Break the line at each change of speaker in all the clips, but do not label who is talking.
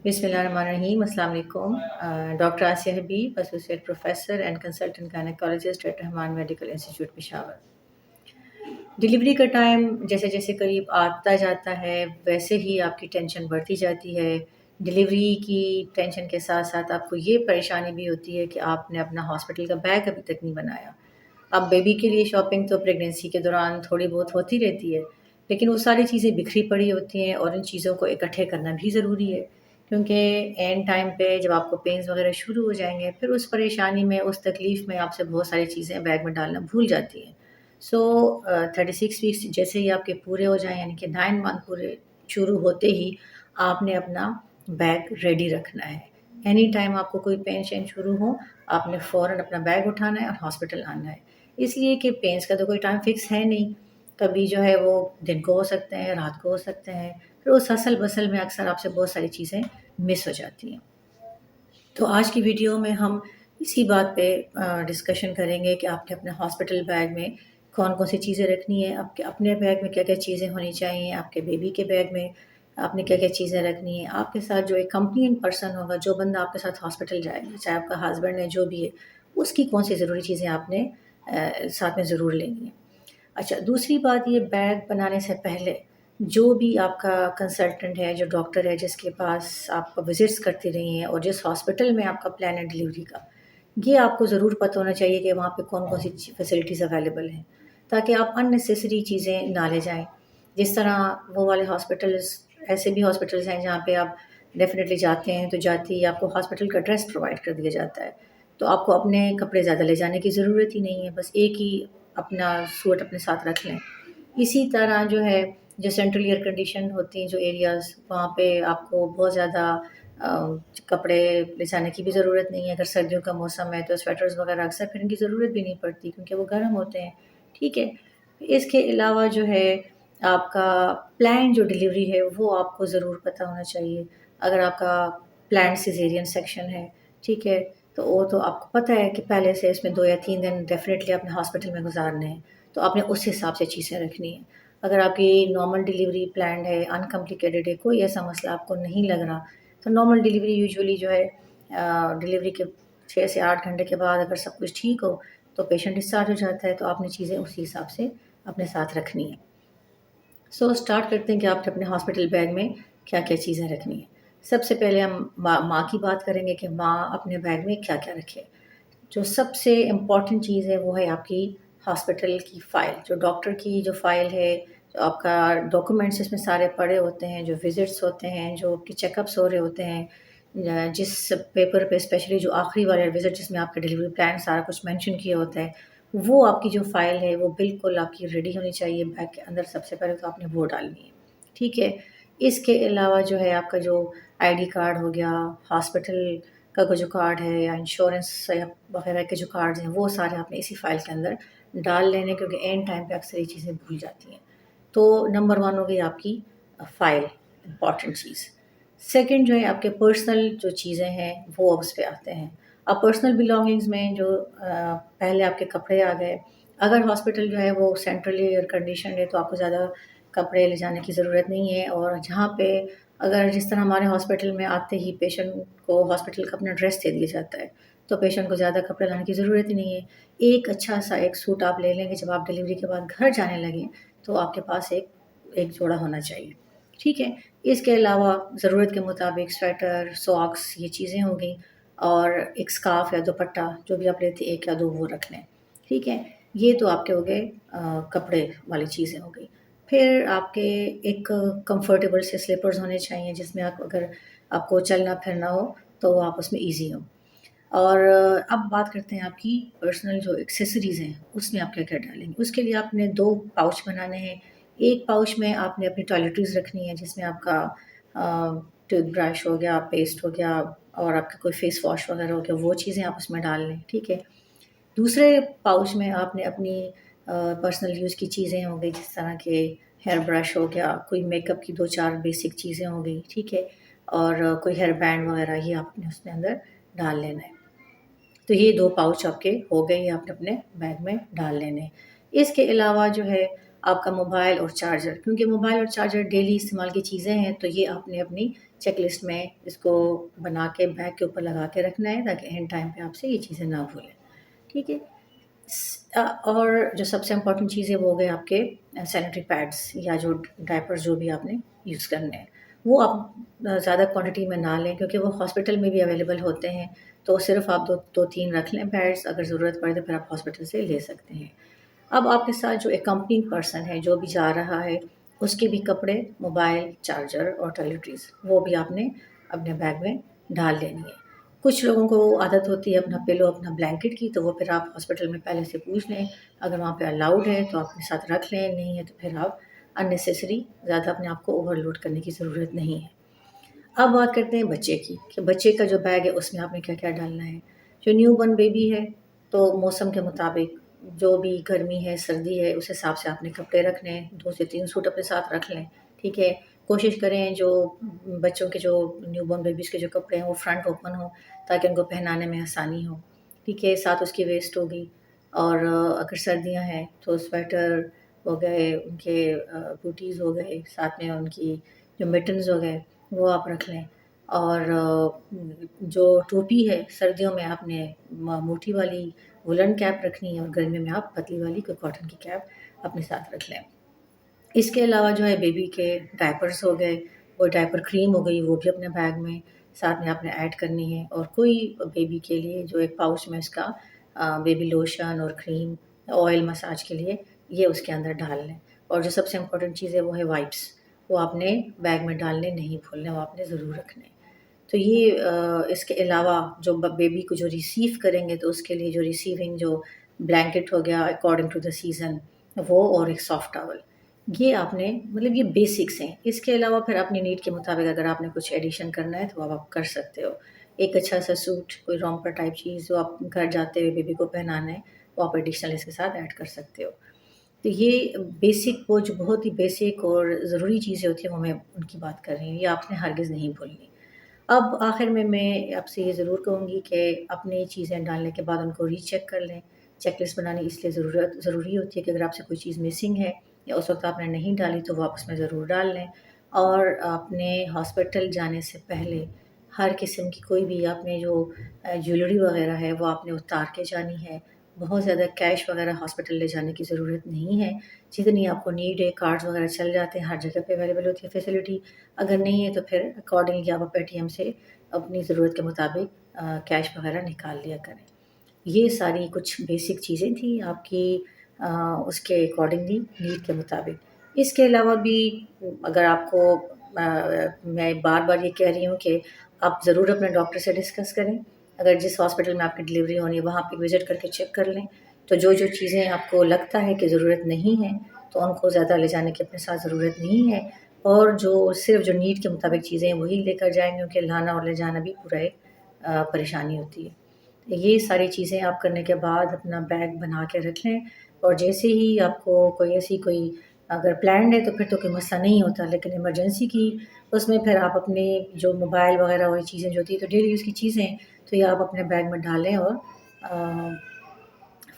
بسم اللہ الرحمن الرحیم. السلام علیکم. Doctor Asiya Habib, associate professor and consultant gynaecologist at Rehman medical institute Peshawar. Delivery کا ٹائم جیسے جیسے قریب آتا جاتا ہے ویسے ہی آپ کی ٹینشن بڑھتی جاتی ہے. ڈلیوری کی ٹینشن کے ساتھ ساتھ آپ کو یہ پریشانی بھی ہوتی ہے کہ آپ نے اپنا ہاسپٹل کا بیگ ابھی تک نہیں بنایا. اب بیبی کے لیے شاپنگ تو پریگنینسی کے دوران تھوڑی بہت ہوتی رہتی ہے, لیکن وہ ساری چیزیں بکھری پڑی ہوتی ہیں اور ان چیزوں کو اکٹھے کرنا بھی ضروری ہے, کیونکہ اینڈ ٹائم پہ جب آپ کو پینز وغیرہ شروع ہو جائیں گے پھر اس پریشانی میں, اس تکلیف میں آپ سے بہت ساری چیزیں بیگ میں ڈالنا بھول جاتی ہیں. سو 36 ویکس جیسے ہی آپ کے پورے ہو جائیں, یعنی کہ 9 منتھ پورے شروع ہوتے ہی آپ نے اپنا بیگ ریڈی رکھنا ہے. اینی ٹائم آپ کو کوئی پین شین شروع ہو, آپ نے فوراً اپنا بیگ اٹھانا ہے اور ہاسپٹل آنا ہے. اس لیے کہ پینس کا تو کوئی ٹائم فکس ہے نہیں, کبھی جو ہے وہ دن کو ہو سکتے ہیں, رات کو ہو سکتے ہیں, پھر اس ہسل بسل میں اکثر آپ سے بہت ساری چیزیں مس ہو جاتی ہیں. تو آج کی ویڈیو میں ہم اسی بات پہ ڈسکشن کریں گے کہ آپ کے اپنے ہاسپٹل بیگ میں کون کون سی چیزیں رکھنی ہے, آپ کے اپنے بیگ میں کیا کیا چیزیں ہونی چاہیے, آپ کے بیبی کے بیگ میں آپ نے کیا کیا چیزیں رکھنی ہیں, آپ کے ساتھ جو ایک کمپنین پرسن ہوگا, جو بندہ آپ کے ساتھ ہاسپٹل جائے گا, چاہے آپ کا ہسبینڈ ہے جو بھی ہے, اس کی کون سی ضروری چیزیں آپ نے ساتھ میں ضرور لینی ہیں. اچھا, دوسری بات یہ, بیگ بنانے سے پہلے جو بھی آپ کا کنسلٹنٹ ہے, جو ڈاکٹر ہے جس کے پاس آپ وزٹس کرتی رہی ہیں اور جس ہاسپٹل میں آپ کا پلان ہے ڈلیوری کا, یہ آپ کو ضرور پتہ ہونا چاہیے کہ وہاں پہ کون کون سی فیسلٹیز اویلیبل ہیں, تاکہ آپ ان نیسیسری چیزیں نہ لے جائیں. جس طرح وہ والے ہاسپٹلس, ایسے بھی ہاسپٹلس ہیں جہاں پہ آپ ڈیفینیٹلی جاتے ہیں تو جاتے ہی آپ کو ہاسپٹل کا ڈریس پرووائڈ کر دیا جاتا ہے, تو آپ کو اپنے کپڑے زیادہ لے جانے کی ضرورت ہی نہیں ہے, بس ایک ہی اپنا سوٹ اپنے ساتھ رکھ لیں. اسی طرح جو ہے, جو سینٹرل ایئر کنڈیشن ہوتی ہیں جو ایریاز, وہاں پہ آپ کو بہت زیادہ کپڑے لے جانے کی بھی ضرورت نہیں ہے. اگر سردیوں کا موسم ہے تو سویٹرز وغیرہ اکثر پھرنے کی ضرورت بھی نہیں پڑتی کیونکہ وہ گرم ہوتے ہیں. ٹھیک ہے. اس کے علاوہ جو ہے آپ کا پلان جو ڈلیوری ہے وہ آپ کو ضرور پتہ ہونا چاہیے. اگر آپ کا پلان سیزیرین سیکشن ہے, ٹھیک ہے, تو وہ تو آپ کو پتہ ہے کہ پہلے سے اس میں 2 یا 3 دن ڈیفینیٹلی اپنے ہاسپٹل میں گزارنے ہیں, تو آپ نے اس حساب سے چیزیں رکھنی ہیں. اگر آپ کی نارمل ڈلیوری پلانڈ ہے, انکمپلیکیٹڈ ہے, کوئی ایسا مسئلہ آپ کو نہیں لگ رہا, تو نارمل ڈلیوری یوزولی جو ہے ڈلیوری کے 6 سے 8 گھنٹے کے بعد اگر سب کچھ ٹھیک ہو تو پیشنٹ ڈسچارج ہو جاتا ہے, تو آپ نے چیزیں اسی حساب سے اپنے ساتھ رکھنی ہیں. سو اسٹارٹ کرتے ہیں کہ آپ نے اپنے ہاسپٹل بیگ میں کیا کیا چیزیں رکھنی ہیں. سب سے پہلے ہم ماں کی بات کریں گے کہ ماں اپنے بیگ میں کیا کیا رکھے. جو سب سے امپورٹنٹ چیز ہے وہ ہے آپ کی ہاسپٹل کی فائل, جو ڈاکٹر کی جو فائل ہے, جو آپ کا ڈاکومنٹس اس میں سارے پڑے ہوتے ہیں, جو وزٹس ہوتے ہیں, جو آپ کے چیک اپس ہو رہے ہوتے ہیں, جس پیپر پہ اسپیشلی جو آخری والے وزٹ جس میں آپ کا ڈلیوری پلان سارا کچھ مینشن کیا ہوتا ہے, وہ آپ کی جو فائل ہے وہ بالکل آپ کی ریڈی ہونی چاہیے. بیگ کے اندر سب سے پہلے تو آپ نے وہ ڈالنی ہے. ٹھیک ہے. اس کے علاوہ جو ہے آپ کا جو آئی ڈی کارڈ ہو گیا, ہاسپٹل کا جو کارڈ ہے, یا انشورنس وغیرہ کے جو کارڈز ہیں, وہ سارے آپ نے اسی فائل کے اندر ڈال لینے, کیونکہ اینڈ ٹائم پہ اکثر یہ چیزیں بھول جاتی ہیں. تو نمبر 1 ہو گئی آپ کی فائل, امپورٹنٹ چیز. سیکنڈ جو ہے آپ کے پرسنل جو چیزیں ہیں وہ اب اس پہ آتے ہیں. اب پرسنل بلانگنگز میں جو پہلے آپ کے کپڑے آ گئے. اگر ہاسپٹل جو ہے وہ سینٹرلی ایئر کنڈیشن ہے تو آپ کو زیادہ کپڑے لے جانے کی ضرورت نہیں ہے, اور جہاں پہ اگر جس طرح ہمارے ہاسپٹل میں آتے ہی پیشنٹ کو ہاسپٹل کا اپنا ڈریس دے دیا جاتا ہے, تو پیشنٹ کو زیادہ کپڑے لانے کی ضرورت ہی نہیں ہے. ایک اچھا سا ایک سوٹ آپ لے لیں گے, جب آپ ڈلیوری کے بعد گھر جانے لگیں تو آپ کے پاس ایک جوڑا ہونا چاہیے. ٹھیک ہے. اس کے علاوہ ضرورت کے مطابق سویٹر, ساکس, یہ چیزیں ہو گئیں, اور ایک اسکارف یا دوپٹہ جو بھی آپ لیتے 1 یا 2 وہ رکھ لیں. ٹھیک ہے. یہ تو آپ کے ہو گئے کپڑے والی چیزیں ہو گئی. پھر آپ کے ایک کمفرٹیبل سے سلیپرز ہونے چاہیے, جس میں اگر آپ کو چلنا پھرنا ہو تو آپ اس میں ایزی ہو. اور اب بات کرتے ہیں آپ کی پرسنل جو ایکسیسریز ہیں, اس میں آپ کیا کیا ڈالیں گے. اس کے لیے آپ نے 2 پاؤچ بنانے ہیں. ایک پاؤچ میں آپ نے اپنی ٹوائلٹریز رکھنی ہے, جس میں آپ کا ٹوتھ برش ہو گیا, پیسٹ ہو گیا, اور آپ کا کوئی فیس واش وغیرہ ہو گیا, وہ چیزیں آپ اس میں ڈال لیں. ٹھیک ہے. دوسرے پاؤچ میں آپ نے اپنی پرسنل یوز کی چیزیں ہو گئی, جس طرح کہ ہیئر برش ہو گیا, کوئی میک اپ کی 2-4 بیسک چیزیں ہو گئی. ٹھیک ہے. اور کوئی ہیئر بینڈ وغیرہ, یہ آپ نے اس میں اندر ڈال لینا ہے. تو یہ 2 پاؤچ آپ کے ہو گئے, یہ آپ نے اپنے بیگ میں ڈال لینے. اس کے علاوہ جو ہے آپ کا موبائل اور چارجر, کیونکہ موبائل اور چارجر ڈیلی استعمال کی چیزیں ہیں, تو یہ آپ نے اپنی چیک لسٹ میں اس کو بنا کے بیگ کے اوپر لگا کے رکھنا ہے تاکہ اینڈ ٹائم پہ آپ سے یہ چیزیں نہ بھولیں. ٹھیک ہے. اور جو سب سے امپورٹنٹ چیز ہے وہ ہو گئے آپ کے سینیٹری پیڈس یا جو ڈائپرز جو بھی آپ نے یوز کرنے ہیں وہ آپ زیادہ کوانٹٹی میں نہ لیں کیونکہ وہ ہاسپٹل میں بھی اویلیبل ہوتے ہیں. تو صرف آپ دو تین رکھ لیں پیڈس, اگر ضرورت پڑے تو پھر آپ ہاسپٹل سے لے سکتے ہیں. اب آپ کے ساتھ جو اکمپننگ پرسن ہے جو بھی جا رہا ہے اس کے بھی کپڑے, موبائل, چارجر اور ٹوائلٹریز وہ بھی آپ نے اپنے بیگ میں ڈال لینی ہے. کچھ لوگوں کو عادت ہوتی ہے اپنا پلو اپنا بلینکٹ کی, تو وہ پھر آپ ہاسپٹل میں پہلے سے پوچھ لیں, اگر وہاں پہ الاؤڈ ہے تو آپ اپنے ساتھ رکھ لیں, نہیں ہے تو پھر آپ اننیسیسری زیادہ اپنے آپ کو اوور لوڈ کرنے کی ضرورت نہیں ہے. اب بات کرتے ہیں بچے کی کہ بچے کا جو بیگ ہے اس میں آپ نے کیا کیا ڈالنا ہے. جو نیو برن بیبی ہے تو موسم کے مطابق جو بھی گرمی ہے سردی ہے اس حساب سے آپ نے کپڑے رکھنے ہیں, 2 سے 3 سوٹ اپنے ساتھ رکھ لیں. ٹھیک ہے. کوشش کریں جو بچوں کے جو نیو بورن بیبیز کے جو کپڑے ہیں وہ فرنٹ اوپن ہوں تاکہ ان کو پہنانے میں آسانی ہو. ٹھیک ہے. ساتھ اس کی ویسٹ ہوگی, اور اگر سردیاں ہیں تو سویٹر ہو گئے, ان کے بوٹیز ہو گئے, ساتھ میں ان کی جو مٹنز ہو گئے وہ آپ رکھ لیں. اور جو ٹوپی ہے سردیوں میں آپ نے موٹی والی وولن کیپ رکھنی ہے, اور گرمیوں میں آپ پتلی والی کوئی کاٹن کی کیپ اپنے ساتھ رکھ لیں. اس کے علاوہ جو ہے بیبی کے ڈائپرز ہو گئے, وہ ڈائپر کریم ہو گئی, وہ بھی اپنے بیگ میں ساتھ میں آپ نے ایڈ کرنی ہے. اور کوئی بیبی کے لیے جو ایک پاؤچ میں اس کا بیبی لوشن اور کریم, آئل مساج کے لیے یہ اس کے اندر ڈال لیں. اور جو سب سے امپورٹنٹ چیز ہے وہ ہے وائپس, وہ آپ نے بیگ میں ڈالنے نہیں بھولنے, وہ آپ نے ضرور رکھنے. تو یہ اس کے علاوہ جو بیبی کو جو ریسیو کریں گے تو اس کے لیے جو ریسیونگ جو بلینکٹ ہو گیا اکارڈنگ ٹو دا سیزن وہ, اور ایک سافٹ ٹاول, یہ آپ نے مطلب یہ بیسکس ہیں. اس کے علاوہ پھر اپنی نیڈ کے مطابق اگر آپ نے کچھ ایڈیشن کرنا ہے تو آپ کر سکتے ہو. ایک اچھا سا سوٹ, کوئی رومپر ٹائپ چیز جو آپ گھر جاتے ہوئے بیبی کو پہنانا ہے وہ آپ ایڈیشنل اس کے ساتھ ایڈ کر سکتے ہو. تو یہ بیسک, وہ جو بہت ہی بیسک اور ضروری چیزیں ہوتی ہیں وہ میں ان کی بات کر رہی ہوں, یہ آپ نے ہرگز نہیں بھولنی. اب آخر میں آپ سے یہ ضرور کہوں گی کہ اپنی چیزیں ڈالنے کے بعد ان کو ری چیک کر لیں. چیک لسٹ بنانی اس لیے ضروری ہوتی ہے کہ اگر آپ سے کوئی چیز مسنگ ہے یا اس وقت آپ نے نہیں ڈالی تو وہ آپ اس میں ضرور ڈال لیں. اور آپ نے ہاسپٹل جانے سے پہلے ہر قسم کی کوئی بھی آپ نے جو جیولری وغیرہ ہے وہ آپ نے اتار کے جانی ہے. بہت زیادہ کیش وغیرہ ہاسپٹل لے جانے کی ضرورت نہیں ہے. جتنی آپ کو نیڈ ہے, کارڈز وغیرہ چل جاتے ہیں, ہر جگہ پہ اویلیبل ہوتی ہے فیسلٹی. اگر نہیں ہے تو پھر اکارڈنگلی آپ اے ٹی ایم سے اپنی ضرورت کے مطابق کیش وغیرہ نکال لیا کریں. یہ ساری کچھ بیسک چیزیں تھیں آپ کی اس کے اکارڈنگلی نیڈ کے مطابق. اس کے علاوہ بھی اگر آپ کو میں بار بار یہ کہہ رہی ہوں کہ آپ ضرور اپنے ڈاکٹر سے ڈسکس کریں. اگر جس ہاسپٹل میں آپ کی ڈلیوری ہونی ہے وہاں پہ وزٹ کر کے چیک کر لیں. تو جو چیزیں آپ کو لگتا ہے کہ ضرورت نہیں ہے تو ان کو زیادہ لے جانے کی اپنے ساتھ ضرورت نہیں ہے. اور جو صرف جو نیڈ کے مطابق چیزیں ہیں وہی لے کر جائیں, کیونکہ لانا اور لے جانا بھی پورا ایک پریشانی ہوتی ہے. یہ ساری چیزیں آپ کرنے کے بعد اپنا بیگ بنا کے رکھ لیں. اور جیسے ہی آپ کو کوئی اگر پلانڈ ہے تو پھر تو کوئی مسئلہ نہیں ہوتا, لیکن ایمرجنسی کی اس میں پھر آپ اپنے جو موبائل وغیرہ والی چیزیں جو ہوتی ہیں تو ڈیلی یوز کی چیزیں تو یہ آپ اپنے بیگ میں ڈالیں اور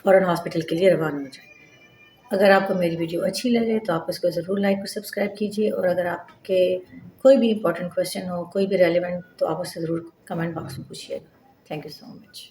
فوراً ہاسپٹل کے لیے روانہ ہو جائیں. اگر آپ کو میری ویڈیو اچھی لگے تو آپ اس کو ضرور لائک اور سبسکرائب کیجیے. اور اگر آپ کے کوئی بھی امپورٹنٹ کویشچن ہو, کوئی بھی ریلیونٹ, تو آپ اس سے ضرور کمنٹ باکس میں پوچھیے گا. Thank you so much.